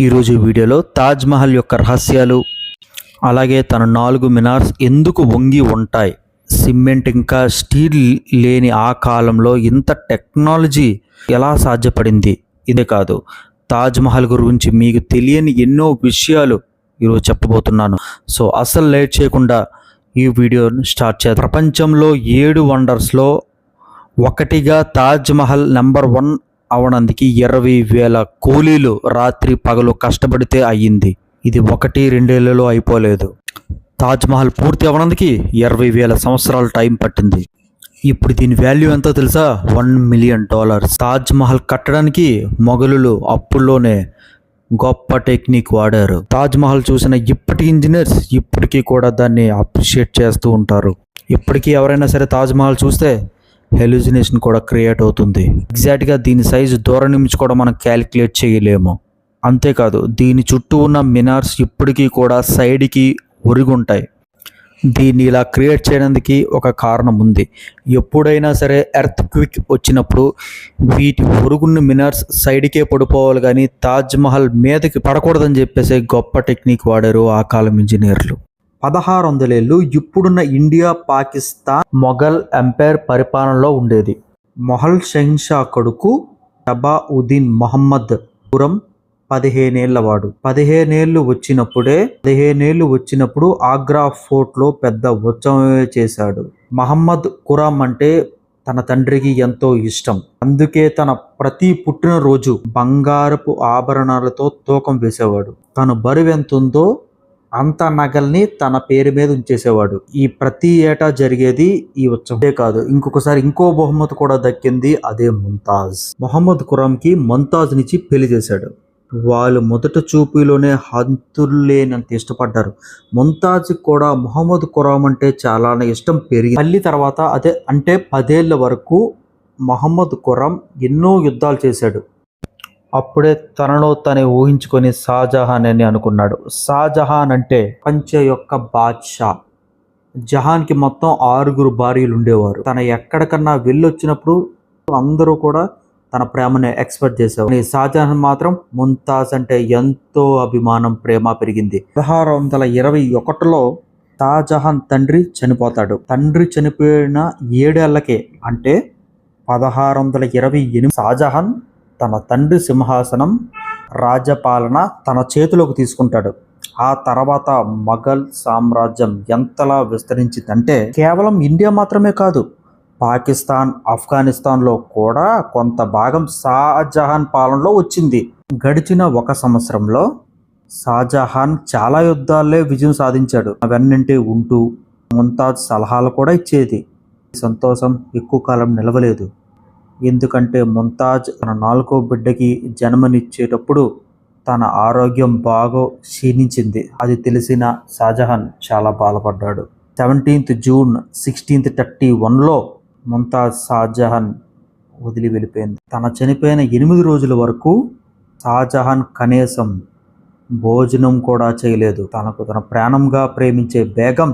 ఈరోజు వీడియోలో తాజ్ మహల్ యొక్క రహస్యాలు, అలాగే తన 4 మినార్స్ ఎందుకు వంగి ఉంటాయి, సిమెంట్ ఇంకా స్టీల్ లేని ఆ కాలంలో ఇంత టెక్నాలజీ ఎలా సాధ్యపడింది, ఇదే కాదు తాజ్ మహల్ గురించి మీకు తెలియని ఎన్నో విషయాలు ఈరోజు చెప్పబోతున్నాను. సో అసలు లేట్ చేయకుండా ఈ వీడియోని స్టార్ట్ చేద్దాం. ప్రపంచంలో 7 వండర్స్లో ఒకటిగా తాజ్ మహల్ నెంబర్ 1 అవడానికి 20,000 కూలీలు రాత్రి పగలు కష్టపడితే అయ్యింది. ఇది 1-2 ఏళ్లలో అయిపోలేదు. తాజ్ మహల్ పూర్తి అవడానికి 20,000 సంవత్సరాల టైం పట్టింది. ఇప్పుడు దీని వాల్యూ ఎంతో తెలుసా? $1 మిలియన్. తాజ్ మహల్ కట్టడానికి మొఘలులు అప్పుల్లోనే గొప్ప టెక్నిక్ వాడారు. తాజ్ మహల్ చూసిన ఇప్పటి ఇంజనీర్స్ ఇప్పటికీ కూడా దాన్ని అప్రిషియేట్ చేస్తూ ఉంటారు. ఇప్పటికీ ఎవరైనా సరే తాజ్ మహల్ చూస్తే హెల్యూసినేషన్ కూడా క్రియేట్ అవుతుంది. ఎగ్జాక్ట్గా దీని సైజు దూరం నుంచి కూడా మనం క్యాలిక్యులేట్ చేయలేము. అంతేకాదు దీని చుట్టూ ఉన్న మినార్స్ ఇప్పటికీ కూడా సైడ్కి ఒరిగుంటాయి. దీన్ని ఇలా క్రియేట్ చేయడానికి ఒక కారణం ఉంది. ఎప్పుడైనా సరే ఎర్త్ క్విక్ వచ్చినప్పుడు వీటి ఒరుగున్న మినార్స్ సైడ్కే పడిపోవాలి, కానీ తాజ్ మహల్ మీదకి పడకూడదని చెప్పేసి గొప్ప టెక్నిక్ వాడారు ఆ కాలం ఇంజనీర్లు. 1600 ఏళ్ళు ఇప్పుడున్న ఇండియా, పాకిస్తాన్ మొఘల్ ఎంపైర్ పరిపాలనలో ఉండేది. మొఘల్ షహన్షా కొడుకు షబాఉద్దీన్ మహమ్మద్ ఖురం 15 ఏళ్ల వాడు. 15 ఏళ్ళు వచ్చినప్పుడు ఆగ్రా ఫోర్ట్లో పెద్ద ఉత్సవమే చేశాడు. మహమ్మద్ ఖురం అంటే తన తండ్రికి ఎంతో ఇష్టం. అందుకే తన ప్రతి పుట్టినరోజు బంగారపు ఆభరణాలతో తూకం వేసేవాడు. తను బరువు ఎంత ఉందో అంత నగల్ని తన పేరు మీద ఉంచేసేవాడు. ఈ ప్రతి ఏటా జరిగేది ఈ ఉత్సవమే కాదు, ఇంకొకసారి ఇంకో బహుమతి కూడా దక్కింది, అదే ముంతాజ్. మొహమ్మద్ ఖురంకి ముంతాజ్ నుంచి పెళ్లి చేశాడు. వాళ్ళు మొదట చూపులోనే హంతులేనంత ఇష్టపడ్డారు. ముంతాజ్ కూడా మొహమ్మద్ ఖురం అంటే చాలా ఇష్టం పెరిగి మళ్ళీ తర్వాత అదే అంటే 10 ఏళ్ల వరకు మొహమ్మద్ ఖురం ఎన్నో యుద్ధాలు చేశాడు. అప్పుడే తనలో తనే ఊహించుకొని షాజహాన్ అని అనుకున్నాడు. షాజహాన్ అంటే ప్రపంచ యొక్క బాద్షా. జహాన్కి మొత్తం 6 భార్యలు ఉండేవారు. తన ఎక్కడికన్నా వెళ్ళొచ్చినప్పుడు అందరూ కూడా తన ప్రేమని ఎక్స్పెక్ట్ చేసేవారు. షాజహాన్ మాత్రం ముంతాజ్ అంటే ఎంతో అభిమానం, ప్రేమ పెరిగింది. 1621లో షాజహాన్ తండ్రి చనిపోతాడు. తండ్రి చనిపోయిన 7 ఏళ్లకే అంటే 1628 షాజహాన్ తన తండ్రి సింహాసనం, రాజ్యపాలన తన చేతిలోకి తీసుకుంటాడు. ఆ తర్వాత మొఘల్ సామ్రాజ్యం ఎంతలా విస్తరించిందంటే కేవలం ఇండియా మాత్రమే కాదు, పాకిస్తాన్, ఆఫ్ఘనిస్తాన్లో కూడా కొంత భాగం షాజహాన్ పాలనలో వచ్చింది. గడిచిన 1 సంవత్సరంలో షాజహాన్ చాలా యుద్ధాలే విజయం సాధించాడు. అవన్నింటి ఉంటూ ముంతాజ్ సలహాలు కూడా ఇచ్చేది. సంతోషం ఎక్కువ కాలం నిలవలేదు. ఎందుకంటే ముంతాజ్ తన 4వ బిడ్డకి జన్మనిచ్చేటప్పుడు తన ఆరోగ్యం బాగా క్షీణించింది. అది తెలిసిన షాజహాన్ చాలా బాధపడ్డాడు. 17th జూన్ 1631లో ముంతాజ్ షాజహాన్ వదిలి వెళ్ళిపోయింది. తన చనిపోయిన 8 రోజుల వరకు షాజహాన్ కనీసం భోజనం కూడా చేయలేదు. తన ప్రాణంగా ప్రేమించే బేగం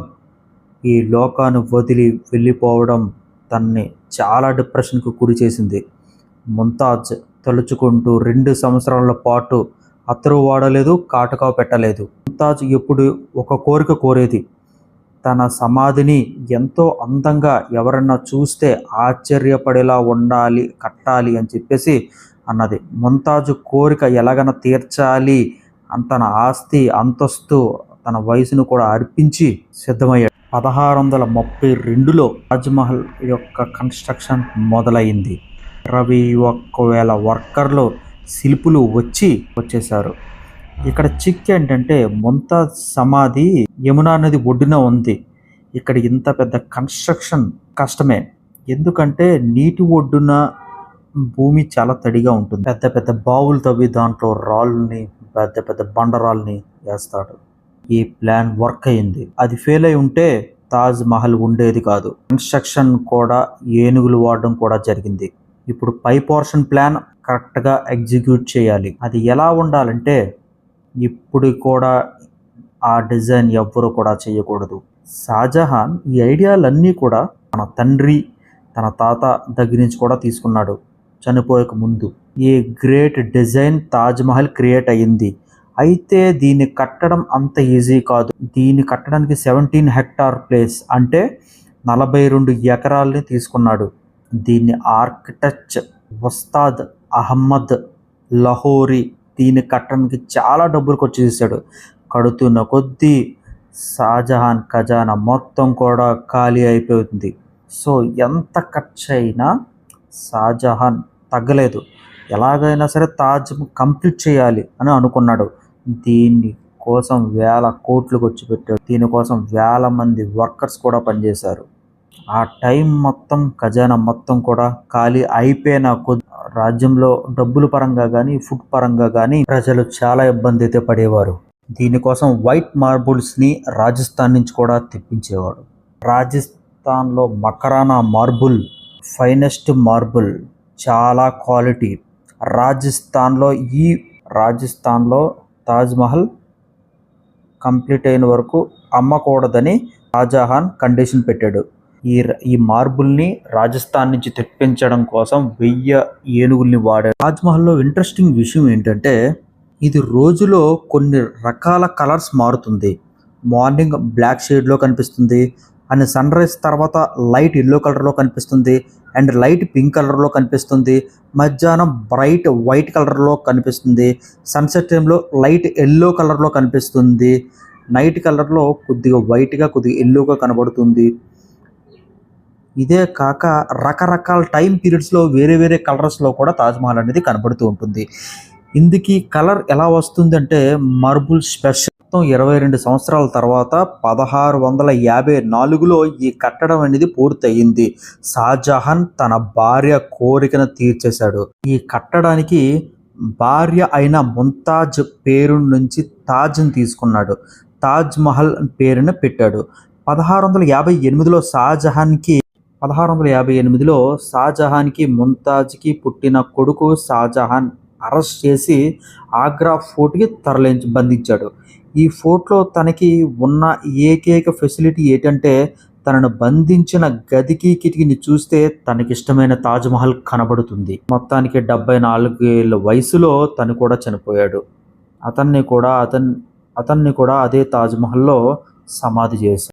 ఈ లోకాన్ని వదిలి వెళ్ళిపోవడం తనని చాలా డిప్రెషన్కు గురి చేసింది. ముంతాజ్ తలుచుకుంటూ 2 సంవత్సరాల పాటు అత్తరు వాడలేదు, కాటుకా పెట్టలేదు. ముంతాజ్ ఎప్పుడు ఒక కోరిక కోరేది, తన సమాధిని ఎంతో అందంగా ఎవరన్నా చూస్తే ఆశ్చర్యపడేలా ఉండాలి, కట్టాలి అని చెప్పేసి అన్నది. ముంతాజ్ కోరిక ఎలాగైనా తీర్చాలి, తన ఆస్తి, అంతస్తు, తన వయసును కూడా అర్పించి సిద్ధమయ్యాడు. 1632లో తాజ్మహల్ యొక్క కన్స్ట్రక్షన్ మొదలైంది. 21,000 వర్కర్లు, శిల్పులు వచ్చేశారు. ఇక్కడ చిక్ ఏంటంటే ముంతాజ్ సమాధి యమునా నది ఒడ్డున ఉంది. ఇక్కడ ఇంత పెద్ద కన్స్ట్రక్షన్ కష్టమే, ఎందుకంటే నీటి ఒడ్డున భూమి చాలా తడిగా ఉంటుంది. పెద్ద పెద్ద బావులు తవ్వి దాంట్లో రాళ్ళని, పెద్ద పెద్ద బండరాల్ని వేస్తాడు. ఈ ప్లాన్ వర్క్ అయింది. అది ఫెయిల్ అయి ఉంటే తాజ్ మహల్ ఉండేది కాదు. కన్స్ట్రక్షన్ కూడా ఏనుగులు వాడడం కూడా జరిగింది. ఇప్పుడు పై పోర్షన్ ప్లాన్ కరెక్ట్గా ఎగ్జిక్యూట్ చేయాలి. అది ఎలా ఉండాలంటే ఇప్పుడు కూడా ఆ డిజైన్ ఎవ్వరూ కూడా చేయకూడదు. షాజహాన్ ఈ ఐడియాలన్నీ కూడా తన తండ్రి, తన తాత దగ్గర నుంచి కూడా తీసుకున్నాడు చనిపోయక ముందు. A great design Taj Mahal create అయ్యింది. అయితే దీన్ని కట్టడం అంత ఈజీ కాదు. దీన్ని కట్టడానికి 17 హెక్టార్ ప్లేస్ అంటే 42 ఎకరాల్ని తీసుకున్నాడు. దీన్ని ఆర్కిటెక్ట్ ఉస్తాద్ అహ్మద్ లహోరీ దీన్ని కట్టడానికి చాలా డబ్బులు ఖర్చు చేశాడు. కడుతున్న కొద్దీ షాజహాన్ ఖజానా మొత్తం కూడా ఖాళీ అయిపోతుంది. సో ఎంత ఖర్చు అయినా షాజహాన్ తగ్గలేదు. ఎలాగైనా సరే తాజ్ కంప్లీట్ చేయాలి అని అనుకున్నాడు. దీని కోసం వేల కోట్లు ఖర్చు పెట్టాడు. దీనికోసం వేల మంది వర్కర్స్ కూడా పనిచేశారు. ఆ టైం మొత్తం ఖజానా మొత్తం కూడా ఖాళీ అయిపోయిన రాజ్యంలో డబ్బుల పరంగా కానీ ఫుడ్ పరంగా కానీ ప్రజలు చాలా ఇబ్బంది అయితే పడేవారు. దీనికోసం వైట్ మార్బుల్స్ని రాజస్థాన్ నుంచి కూడా తెప్పించేవాడు. రాజస్థాన్లో మకరానా మార్బుల్ ఫైనెస్ట్ మార్బుల్, చాలా క్వాలిటీ. రాజస్థాన్లో తాజ్మహల్ కంప్లీట్ అయిన వరకు అమ్మకూడదని షాజహాన్ కండిషన్ పెట్టాడు. ఈ మార్బుల్ని రాజస్థాన్ నుంచి తెప్పించడం కోసం 1000 ఏనుగుల్ని వాడాడు. తాజ్మహల్లో ఇంట్రెస్టింగ్ విషయం ఏంటంటే ఇది రోజులో కొన్ని రకాల కలర్స్ మారుతుంది. మార్నింగ్ బ్లాక్ షేడ్లో కనిపిస్తుంది, అండ్ సన్ రైజ్ తర్వాత లైట్ ఎల్లో కలర్లో కనిపిస్తుంది, అండ్ లైట్ పింక్ కలర్లో కనిపిస్తుంది, మధ్యాహ్నం బ్రైట్ వైట్ కలర్లో కనిపిస్తుంది, సన్సెట్ టైంలో లైట్ ఎల్లో కలర్లో కనిపిస్తుంది, నైట్ కలర్లో కొద్దిగా వైట్గా కొద్దిగా ఎల్లోగా కనబడుతుంది. ఇదే కాక రకరకాల టైం పీరియడ్స్లో వేరే వేరే కలర్స్లో కూడా తాజ్మహల్ అనేది కనబడుతూ ఉంటుంది. ఇందుకీ కలర్ ఎలా వస్తుందంటే మార్బుల్ స్పెషల్. 22 సంవత్సరాల తర్వాత 1654లో ఈ కట్టడం అనేది పూర్తయింది. షాజహాన్ తన భార్య కోరికను తీర్చేశాడు. ఈ కట్టడానికి భార్య అయిన ముంతాజ్ పేరు నుంచి తాజ్ని తీసుకున్నాడు. తాజ్ మహల్ పేరును పెట్టాడు. 1658లో షాజహాన్కి ముంతాజ్కి పుట్టిన కొడుకు షాజహాన్ అరెస్ట్ చేసి ఆగ్రా ఫోర్ట్కి బంధించాడు. ఈ ఫోర్ట్లో తనకి ఉన్న ఏకైక ఫెసిలిటీ ఏంటంటే తనను బంధించిన గదికి కిటికీని చూస్తే తనకిష్టమైన తాజ్మహల్ కనబడుతుంది. మొత్తానికి 74 ఏళ్ళ వయసులో తను కూడా చనిపోయాడు. అతన్ని కూడా అదే తాజ్మహల్లో సమాధి చేశారు.